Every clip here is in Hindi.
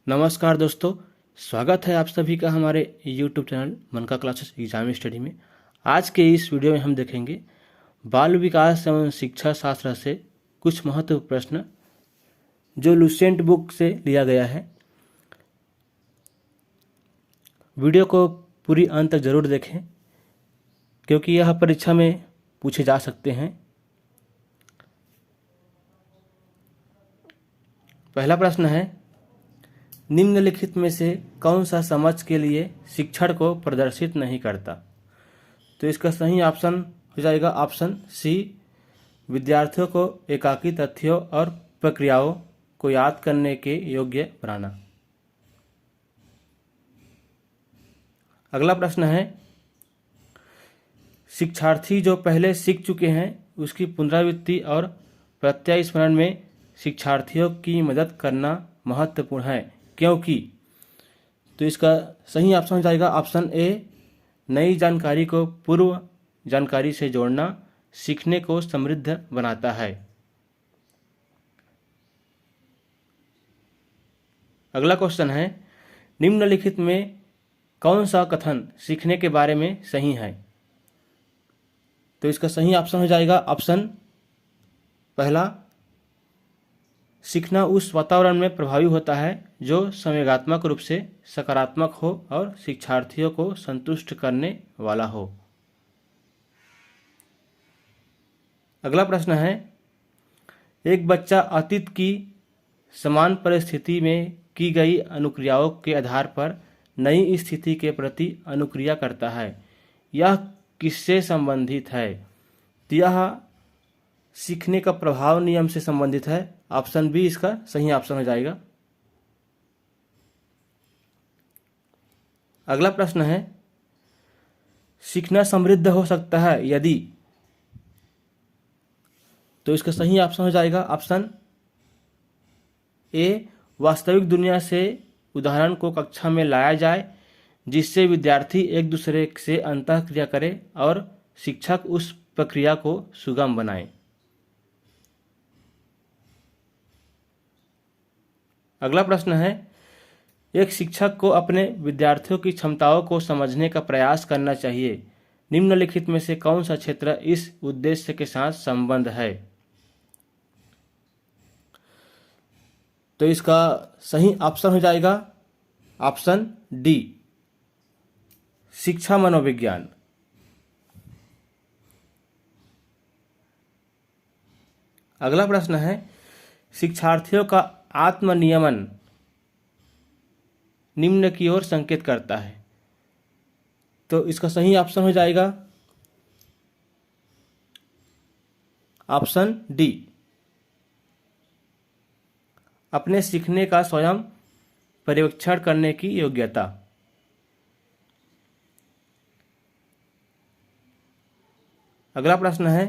नमस्कार दोस्तों, स्वागत है आप सभी का हमारे YouTube चैनल मन का क्लासेस एग्जाम स्टडी में। आज के इस वीडियो में हम देखेंगे बाल विकास एवं शिक्षा शास्त्र से कुछ महत्वपूर्ण प्रश्न जो लुसेंट बुक से लिया गया है। वीडियो को पूरी अंत तक जरूर देखें क्योंकि यह परीक्षा में पूछे जा सकते हैं। पहला प्रश्न है, निम्नलिखित में से कौन सा समझ के लिए शिक्षण को प्रदर्शित नहीं करता? तो इसका सही ऑप्शन हो जाएगा ऑप्शन सी, विद्यार्थियों को एकाकी तथ्यों और प्रक्रियाओं को याद करने के योग्य बनाना। अगला प्रश्न है, शिक्षार्थी जो पहले सीख चुके हैं उसकी पुनरावृत्ति और प्रत्यय स्मरण में शिक्षार्थियों की मदद करना महत्वपूर्ण है क्योंकि? तो इसका सही ऑप्शन हो जाएगा ऑप्शन ए, नई जानकारी को पूर्व जानकारी से जोड़ना सीखने को समृद्ध बनाता है। अगला क्वेश्चन है, निम्नलिखित में कौन सा कथन सीखने के बारे में सही है? तो इसका सही ऑप्शन हो जाएगा ऑप्शन पहला, सीखना उस वातावरण में प्रभावी होता है जो संवेगात्मक रूप से सकारात्मक हो और शिक्षार्थियों को संतुष्ट करने वाला हो। अगला प्रश्न है, एक बच्चा अतीत की समान परिस्थिति में की गई अनुक्रियाओं के आधार पर नई स्थिति के प्रति अनुक्रिया करता है। यह किससे संबंधित है? तो यह सीखने का प्रभाव नियम से संबंधित है। ऑप्शन बी इसका सही ऑप्शन हो जाएगा। अगला प्रश्न है, सीखना समृद्ध हो सकता है यदि? तो इसका सही ऑप्शन हो जाएगा ऑप्शन ए, वास्तविक दुनिया से उदाहरण को कक्षा में लाया जाए जिससे विद्यार्थी एक दूसरे से अंतःक्रिया करे और शिक्षक उस प्रक्रिया को सुगम बनाए। अगला प्रश्न है, एक शिक्षक को अपने विद्यार्थियों की क्षमताओं को समझने का प्रयास करना चाहिए। निम्नलिखित में से कौन सा क्षेत्र इस उद्देश्य के साथ संबद्ध है? तो इसका सही ऑप्शन हो जाएगा ऑप्शन डी, शिक्षा मनोविज्ञान। अगला प्रश्न है, शिक्षार्थियों का आत्मनियमन निम्न की ओर संकेत करता है। तो इसका सही ऑप्शन हो जाएगा ऑप्शन डी, अपने सीखने का स्वयं पर्यवेक्षण करने की योग्यता। अगला प्रश्न है,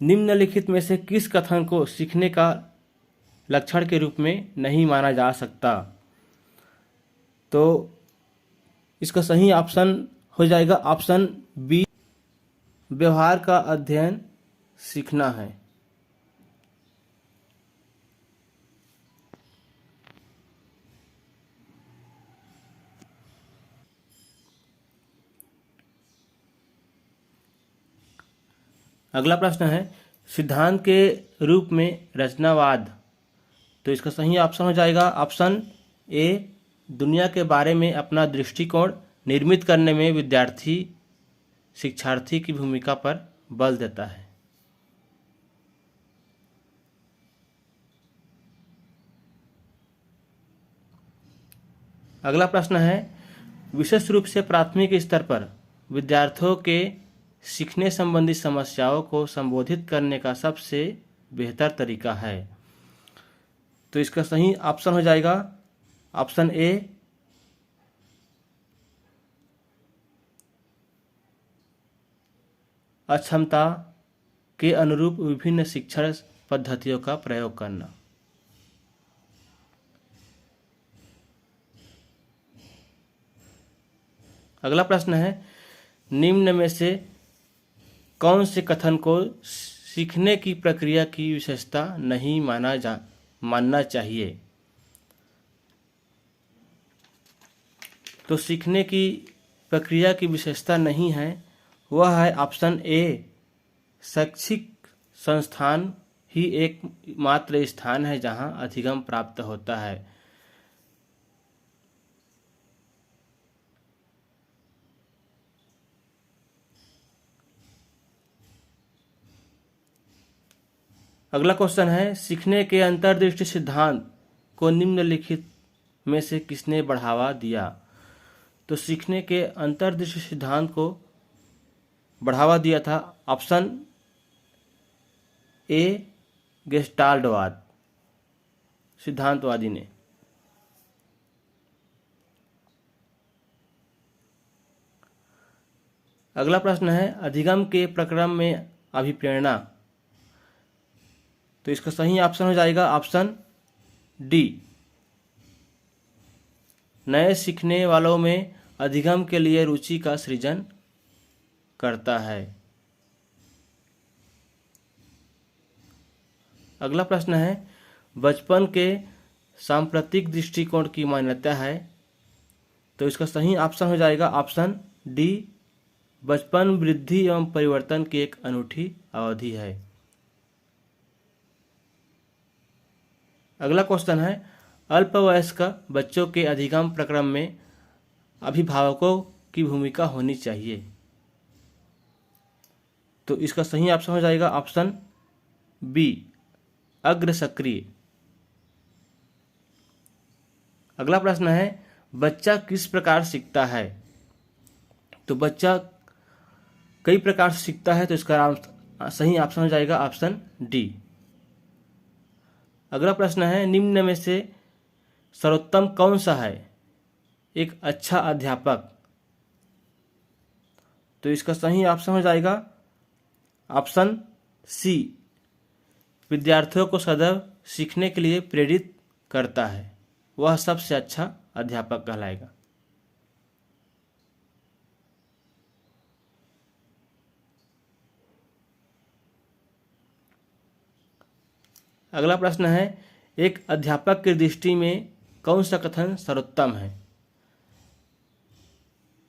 निम्नलिखित में से किस कथन को सीखने का लक्षण के रूप में नहीं माना जा सकता? तो इसका सही ऑप्शन हो जाएगा ऑप्शन बी, व्यवहार का अध्ययन सीखना है। अगला प्रश्न है, सिद्धांत के रूप में रचनावाद। तो इसका सही ऑप्शन हो जाएगा ऑप्शन ए, दुनिया के बारे में अपना दृष्टिकोण निर्मित करने में विद्यार्थी शिक्षार्थी की भूमिका पर बल देता है। अगला प्रश्न है, विशेष रूप से प्राथमिक स्तर पर विद्यार्थियों के सीखने संबंधी समस्याओं को संबोधित करने का सबसे बेहतर तरीका है। तो इसका सही ऑप्शन हो जाएगा ऑप्शन ए, अक्षमता के अनुरूप विभिन्न शिक्षण पद्धतियों का प्रयोग करना। अगला प्रश्न है, निम्न में से कौन से कथन को सीखने की प्रक्रिया की विशेषता नहीं मानना चाहिए? तो सीखने की प्रक्रिया की विशेषता नहीं है, वह है ऑप्शन ए, शैक्षिक संस्थान ही एकमात्र स्थान है जहां अधिगम प्राप्त होता है। अगला क्वेश्चन है, सीखने के अंतर्दृष्टि सिद्धांत को निम्नलिखित में से किसने बढ़ावा दिया? तो सीखने के अंतर्दृष्टि सिद्धांत को बढ़ावा दिया था ऑप्शन ए, गेस्टाल्टवाद सिद्धांतवादी ने। अगला प्रश्न है, अधिगम के प्रक्रम में अभिप्रेरणा। तो इसका सही ऑप्शन हो जाएगा ऑप्शन डी, नए सीखने वालों में अधिगम के लिए रुचि का सृजन करता है। अगला प्रश्न है, बचपन के सांप्रतिक दृष्टिकोण की मान्यता है। तो इसका सही ऑप्शन हो जाएगा ऑप्शन डी, बचपन वृद्धि एवं परिवर्तन की एक अनूठी अवधि है। अगला क्वेश्चन है, अल्पवयस्क बच्चों के अधिगम प्रक्रम में अभिभावकों की भूमिका होनी चाहिए। तो इसका सही ऑप्शन हो जाएगा ऑप्शन बी, अग्र सक्रिय। अगला प्रश्न है, बच्चा किस प्रकार सीखता है? तो बच्चा कई प्रकार से सीखता है, तो इसका सही ऑप्शन हो जाएगा ऑप्शन डी। अगला प्रश्न है, निम्न में से सर्वोत्तम कौन सा है? एक अच्छा अध्यापक। तो इसका सही ऑप्शन हो जाएगा ऑप्शन सी, विद्यार्थियों को सदैव सीखने के लिए प्रेरित करता है, वह सबसे अच्छा अध्यापक कहलाएगा। अगला प्रश्न है, एक अध्यापक की दृष्टि में कौन सा कथन सर्वोत्तम है?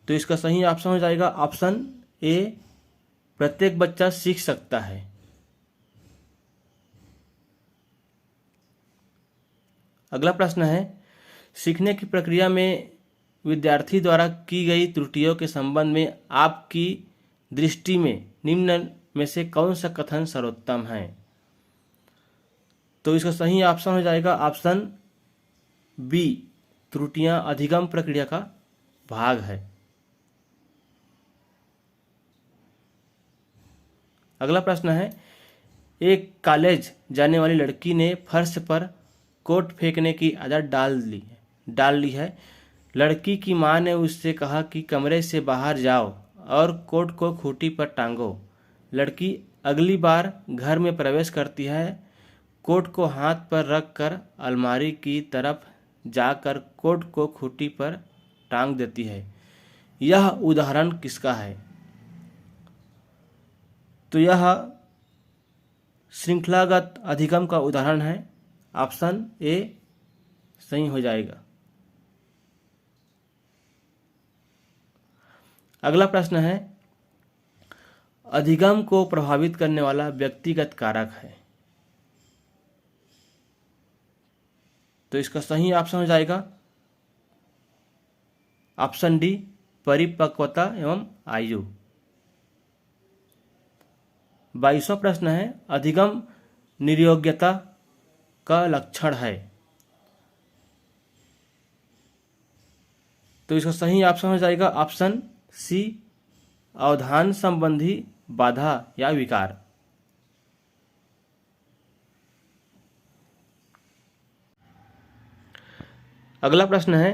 तो इसका सही ऑप्शन हो जाएगा ऑप्शन ए, प्रत्येक बच्चा सीख सकता है। अगला प्रश्न है, सीखने की प्रक्रिया में विद्यार्थी द्वारा की गई त्रुटियों के संबंध में आपकी दृष्टि में निम्न में से कौन सा कथन सर्वोत्तम है? तो इसका सही ऑप्शन हो जाएगा ऑप्शन बी, त्रुटियां अधिगम प्रक्रिया का भाग है। अगला प्रश्न है, एक कॉलेज जाने वाली लड़की ने फर्श पर कोट फेंकने की आदत डाल ली है। लड़की की मां ने उससे कहा कि कमरे से बाहर जाओ और कोट को खूंटी पर टांगो। लड़की अगली बार घर में प्रवेश करती है, कोट को हाथ पर रखकर अलमारी की तरफ जाकर कोट को खूंटी पर टांग देती है। यह उदाहरण किसका है? तो यह श्रृंखलागत अधिगम का उदाहरण है, ऑप्शन ए सही हो जाएगा। अगला प्रश्न है, अधिगम को प्रभावित करने वाला व्यक्तिगत कारक है। तो इसका सही ऑप्शन हो जाएगा ऑप्शन डी, परिपक्वता एवं आयु। 22वां प्रश्न है, अधिगम निर्योग्यता का लक्षण है। तो इसका सही ऑप्शन हो जाएगा ऑप्शन सी, अवधान संबंधी बाधा या विकार। अगला प्रश्न है,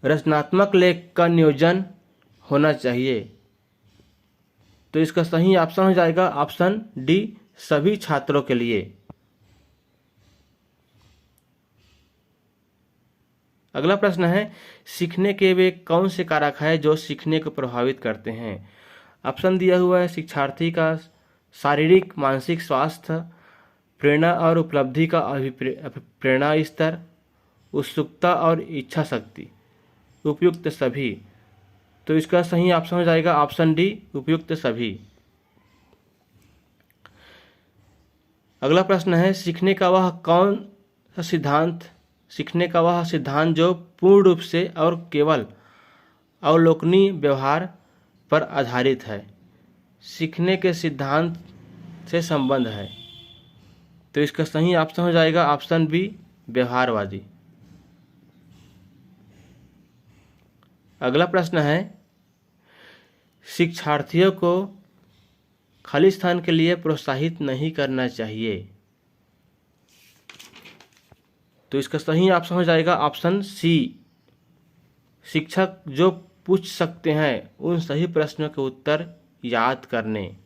रचनात्मक लेख का नियोजन होना चाहिए। तो इसका सही ऑप्शन हो जाएगा ऑप्शन डी, सभी छात्रों के लिए। अगला प्रश्न है, सीखने के वे कौन से कारक हैं जो सीखने को प्रभावित करते हैं? ऑप्शन दिया हुआ है, शिक्षार्थी का शारीरिक मानसिक स्वास्थ्य, प्रेरणा और उपलब्धि का प्रेरणा स्तर, उत्सुकता और इच्छा शक्ति। उपयुक्त सभी। तो इसका सही ऑप्शन हो जाएगा ऑप्शन डी, उपयुक्त सभी। अगला प्रश्न है, सीखने का वह सिद्धांत जो पूर्ण रूप से और केवल अवलोकनीय व्यवहार पर आधारित है। सीखने के सिद्धांत से संबंध है। तो इसका सही ऑप्शन हो जाएगा ऑप्शन बी, व्यवहारवादी। अगला प्रश्न है, शिक्षार्थियों को खाली स्थान के लिए प्रोत्साहित नहीं करना चाहिए। तो इसका सही ऑप्शन हो जाएगा ऑप्शन सी, शिक्षक जो पूछ सकते हैं उन सही प्रश्नों के उत्तर याद करने।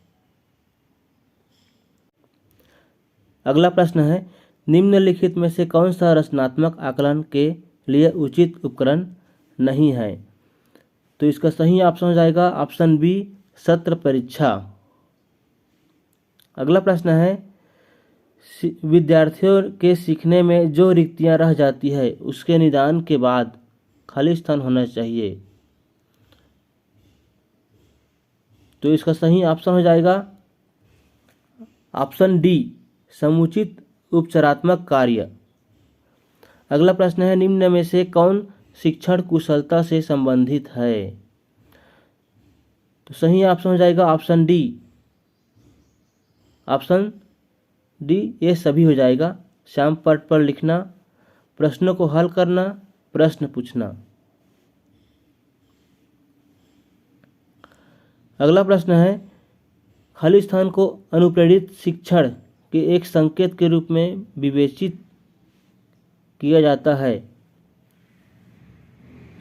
अगला प्रश्न है, निम्नलिखित में से कौन सा रचनात्मक आकलन के लिए उचित उपकरण नहीं है। तो इसका सही ऑप्शन हो जाएगा ऑप्शन बी, सत्र परीक्षा। अगला प्रश्न है, विद्यार्थियों के सीखने में जो रिक्तियां रह जाती है उसके निदान के बाद खाली स्थान होना चाहिए। तो इसका सही ऑप्शन हो जाएगा ऑप्शन डी, समुचित उपचारात्मक कार्य। अगला प्रश्न है, निम्न में से कौन शिक्षण कुशलता से संबंधित है। तो सही ऑप्शन हो जाएगा ऑप्शन डी, ये सभी हो जाएगा। श्याम पट पर लिखना, प्रश्नों को हल करना, प्रश्न पूछना। अगला प्रश्न है, खाली स्थान को अनुप्रेरित शिक्षण के एक संकेत के रूप में विवेचित किया जाता है।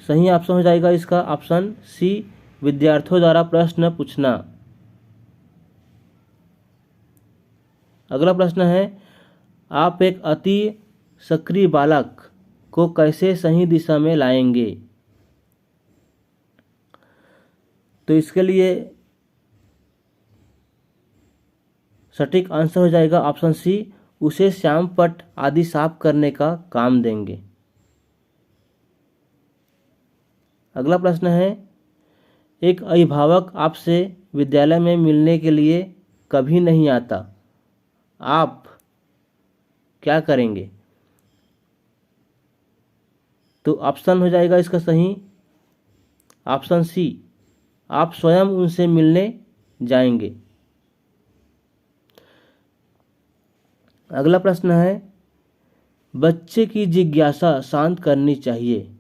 सही ऑप्शन हो जाएगा इसका ऑप्शन सी, विद्यार्थियों द्वारा प्रश्न पूछना। अगला प्रश्न है, आप एक अति सक्रिय बालक को कैसे सही दिशा में लाएंगे। तो इसके लिए सटीक आंसर हो जाएगा ऑप्शन सी, उसे श्याम पट आदि साफ करने का काम देंगे। अगला प्रश्न है, एक अभिभावक आपसे विद्यालय में मिलने के लिए कभी नहीं आता, आप क्या करेंगे। तो ऑप्शन हो जाएगा इसका सही ऑप्शन सी, आप स्वयं उनसे मिलने जाएंगे। अगला प्रश्न है, बच्चे की जिज्ञासा शांत करनी चाहिए।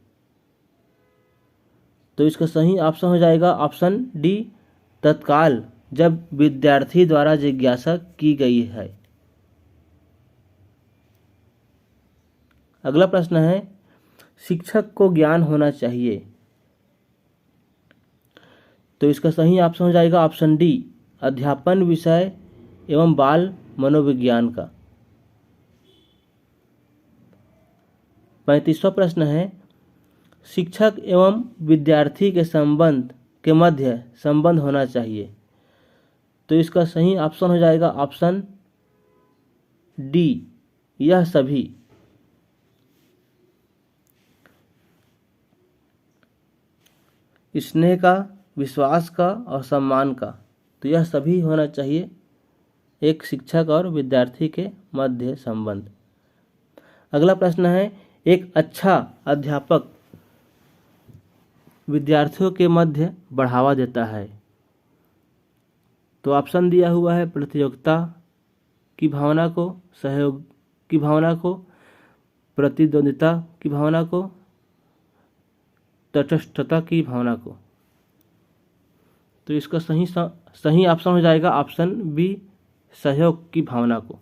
तो इसका सही ऑप्शन हो जाएगा ऑप्शन डी, तत्काल जब विद्यार्थी द्वारा जिज्ञासा की गई है। अगला प्रश्न है, शिक्षक को ज्ञान होना चाहिए। तो इसका सही ऑप्शन हो जाएगा ऑप्शन डी, अध्यापन विषय एवं बाल मनोविज्ञान का। 35वां प्रश्न है, शिक्षक एवं विद्यार्थी के संबंध के मध्य संबंध होना चाहिए। तो इसका सही ऑप्शन हो जाएगा ऑप्शन डी, यह सभी। स्नेह का, विश्वास का और सम्मान का। तो यह सभी होना चाहिए एक शिक्षक और विद्यार्थी के मध्य संबंध। अगला प्रश्न है, एक अच्छा अध्यापक विद्यार्थियों के मध्य बढ़ावा देता है। तो ऑप्शन दिया हुआ है, प्रतियोगिता की भावना को, सहयोग की भावना को, प्रतिद्वंदिता की भावना को, तटस्थता की भावना को। तो इसका सही ऑप्शन हो जाएगा ऑप्शन बी, सहयोग की भावना को।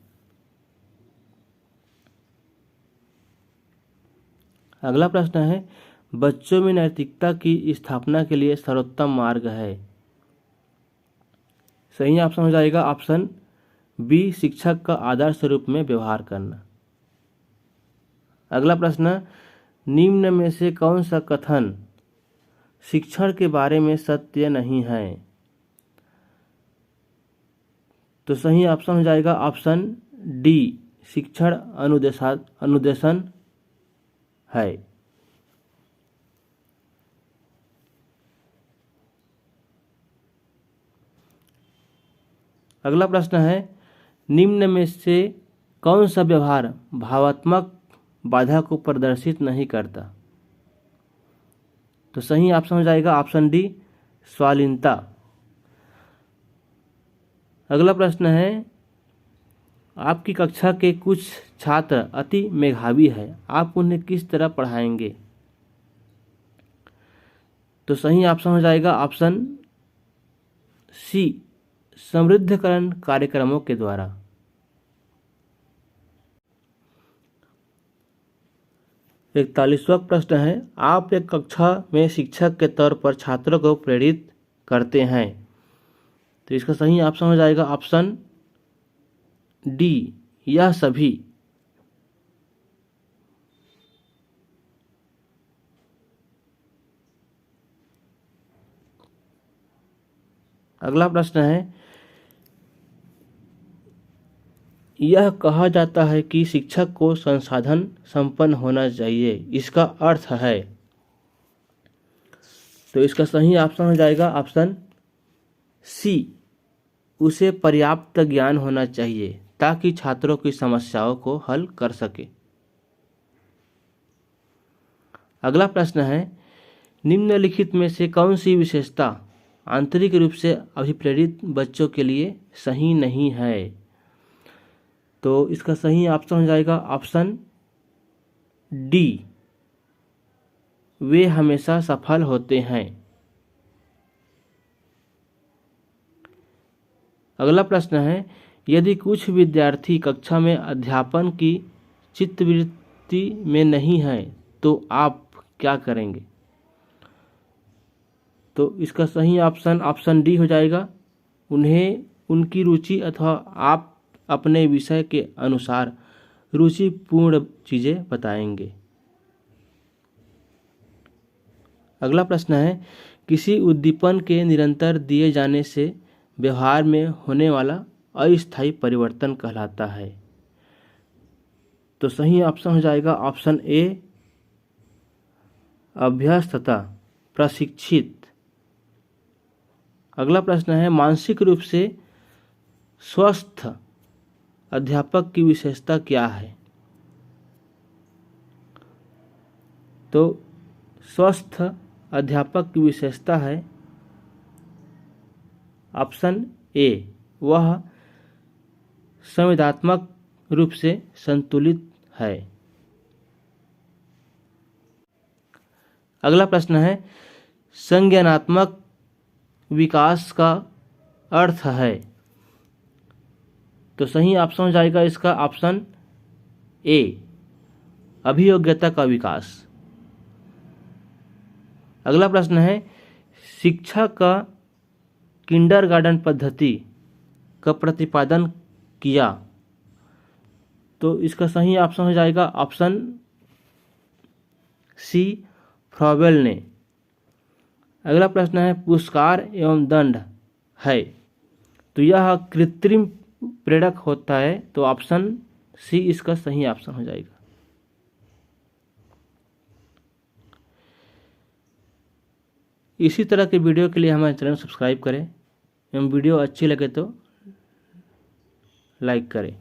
अगला प्रश्न है, बच्चों में नैतिकता की स्थापना के लिए सर्वोत्तम मार्ग है। सही ऑप्शन हो जाएगा ऑप्शन बी, शिक्षक का आदर्श रूप में व्यवहार करना। अगला प्रश्न, निम्न में से कौन सा कथन शिक्षण के बारे में सत्य नहीं है। तो सही ऑप्शन हो जाएगा ऑप्शन डी, शिक्षण अनुदेशन है। अगला प्रश्न है, निम्न में से कौन सा व्यवहार भावात्मक बाधा को प्रदर्शित नहीं करता? तो सही ऑप्शन हो जाएगा ऑप्शन डी, स्वालीनता। अगला प्रश्न है, आपकी कक्षा के कुछ छात्र अति मेधावी है, आप उन्हें किस तरह पढ़ाएंगे? तो सही ऑप्शन हो जाएगा ऑप्शन सी, समृद्धकरण कार्यक्रमों के द्वारा। 41वां प्रश्न है, आप एक कक्षा में शिक्षक के तौर पर छात्रों को प्रेरित करते हैं। तो इसका सही ऑप्शन हो जाएगा ऑप्शन डी, यह सभी। अगला प्रश्न है, यह कहा जाता है कि शिक्षक को संसाधन संपन्न होना चाहिए, इसका अर्थ है? तो इसका सही ऑप्शन हो जाएगा ऑप्शन सी, उसे पर्याप्त ज्ञान होना चाहिए ताकि छात्रों की समस्याओं को हल कर सके। अगला प्रश्न है, निम्नलिखित में से कौन सी विशेषता आंतरिक रूप से अभिप्रेरित बच्चों के लिए सही नहीं है? तो इसका सही ऑप्शन हो जाएगा ऑप्शन डी, वे हमेशा सफल होते हैं। अगला प्रश्न है, यदि कुछ विद्यार्थी कक्षा में अध्यापन की चित्तवृत्ति में नहीं है तो आप क्या करेंगे? तो इसका सही ऑप्शन ऑप्शन डी हो जाएगा, उन्हें उनकी रुचि अथवा आप अपने विषय के अनुसार रुचिपूर्ण चीज़ें बताएंगे। अगला प्रश्न है, किसी उद्दीपन के निरंतर दिए जाने से व्यवहार में होने वाला अस्थायी परिवर्तन कहलाता है। तो सही ऑप्शन हो जाएगा ऑप्शन ए, अभ्यस्तता, प्रशिक्षित। अगला प्रश्न है, मानसिक रूप से स्वस्थ अध्यापक की विशेषता क्या है? तो स्वस्थ अध्यापक की विशेषता है ऑप्शन ए, वह संवेदनात्मक रूप से संतुलित है। अगला प्रश्न है, संज्ञानात्मक विकास का अर्थ है? तो सही ऑप्शन हो जाएगा इसका ऑप्शन ए, अभियोग्यता का विकास। अगला प्रश्न है, शिक्षा का किंडरगार्टन पद्धति का प्रतिपादन किया? तो इसका सही ऑप्शन हो जाएगा ऑप्शन सी, फ्रॉबेल ने। अगला प्रश्न है, पुरस्कार एवं दंड है, तो यह कृत्रिम प्रेरक होता है? तो ऑप्शन सी इसका सही ऑप्शन हो जाएगा। इसी तरह के वीडियो के लिए हमारे चैनल सब्सक्राइब करें एवं वीडियो अच्छी लगे तो लाइक करें।